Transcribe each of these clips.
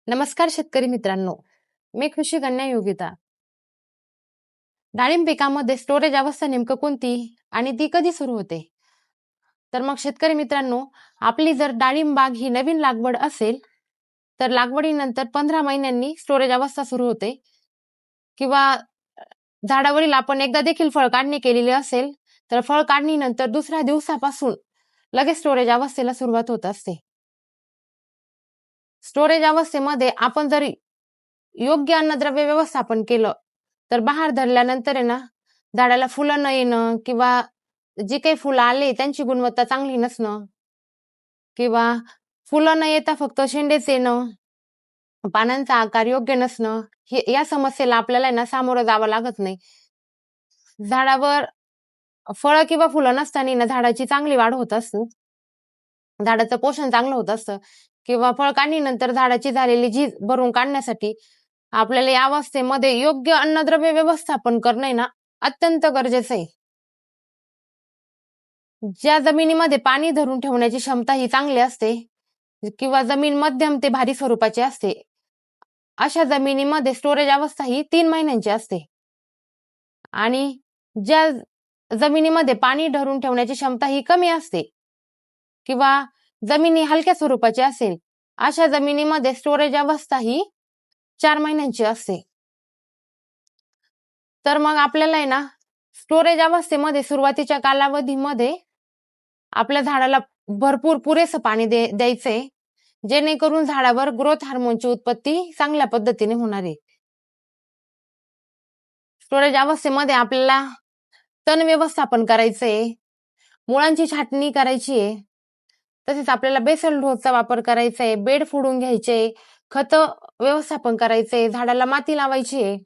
नमस्कार शेतकरी मित्रांनो, मी कृषी कन्या योगिता. डाळिंब पिकामध्ये स्टोरेज अवस्था नेमकं कोणती आणि ती कधी सुरू होते? तर मग शेतकरी मित्रांनो, आपली जर डाळिंब बाग ही नवीन लागवड असेल, तर लागवडीनंतर 15 महिन्यांनी स्टोरेज अवस्था सुरू होते किंवा झाडावरील आपण एकदा देखील फळ काढणी केलेली असेल, तर फळ काढणीनंतर दुसऱ्या दिवसापासून लगेच स्टोरेज अवस्थेला सुरुवात होत असते. स्टोरेज अवस्थेमध्ये आपण जर योग्य अन्नद्रव्य व्यवस्थापन केलं, तर बहार धरल्यानंतर आहे ना, झाडाला फुलं न येणं किंवा जी काही फुलं आले त्यांची गुणवत्ता चांगली नसणं किंवा फुलं न येता फक्त शेंडेच येणं, पानांचा आकार योग्य नसणं, या समस्येला आपल्याला आहे ना सामोरं जावं लागत नाही. झाडावर फळं किंवा फुलं नसताना ना झाडाची चांगली वाढ होत असते. झाडाचं पोषण चांगलं होत असतं किंवा फळ काढणीनंतर झाडाची झालेली झीज भरून काढण्यासाठी आपल्याला या अवस्थेमध्ये योग्य अन्नद्रव्य व्यवस्थापन करणं ना अत्यंत गरजेचं आहे. ज्या जमिनीमध्ये पाणी धरून ठेवण्याची क्षमता ही चांगली असते किंवा जमीन मध्यम ते भारी स्वरूपाची असते, अशा जमिनीमध्ये स्टोरेज अवस्था ही 3 महिन्यांची असते. आणि ज्या जमिनीमध्ये पाणी धरून ठेवण्याची क्षमता ही कमी असते किंवा जमिनी हलक्या स्वरूपाची असेल, अशा जमिनीमध्ये स्टोरेज अवस्था ही 4 महिन्यांची असते. तर मग आपल्याला आहे ना स्टोरेज अवस्थेमध्ये सुरुवातीच्या कालावधीमध्ये आपल्या झाडाला भरपूर पुरेसं पाणी द्यायचंय, जेणेकरून झाडावर ग्रोथ हार्मोनची उत्पत्ती चांगल्या पद्धतीने होणार आहे. स्टोरेज अवस्थेमध्ये आपल्याला तण व्यवस्थापन करायचंय, मुळांची छाटणी करायची आहे, तसेच आपल्याला बेसल डोसचा वापर करायचा आहे, बेड फोडून घ्यायचे, खत व्यवस्थापन करायचंय, झाडाला माती लावायची आहे.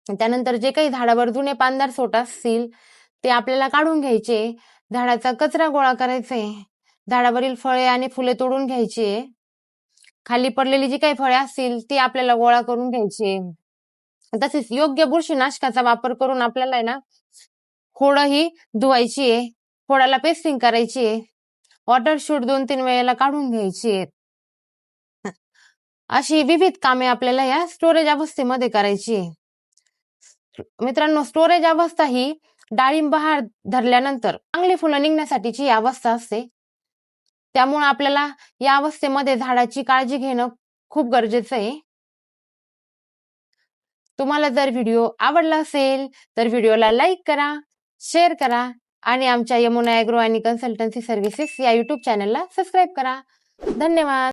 त्यानंतर जे काही झाडावर जुने पानदार सोट असतील ते आपल्याला काढून घ्यायचे, झाडाचा कचरा गोळा करायचे, झाडावरील फळे आणि फुले तोडून घ्यायची, खाली पडलेली जी काही फळे असतील ती आपल्याला गोळा करून घ्यायची. तसेच योग्य बुरशीनाशकाचा वापर करून आपल्याला आहे ना खोड ही धुवायची आहे, खोडाला पेस्टिंग करायची आहे, वॉटर शूट 2-3 वेळेला काढून घ्यायची आहे. अशी विविध कामे आपल्याला या स्टोरेज अवस्थेमध्ये करायची आहे. मित्रांनो, स्टोरेज अवस्था ही डाळिंब बहार धरल्यानंतर चांगली फुलं निघण्यासाठीची अवस्था असते. त्यामुळे आपल्याला या अवस्थेमध्ये झाडाची काळजी घेणं खूप गरजेचं आहे. तुम्हाला जर व्हिडिओ आवडला असेल तर व्हिडिओला लाईक करा, शेअर करा आणि आमच्या यमुना ॲग्रो आणि कन्सल्टन्सी सर्व्हिसेस या YouTube चॅनलला सबस्क्राईब करा. धन्यवाद.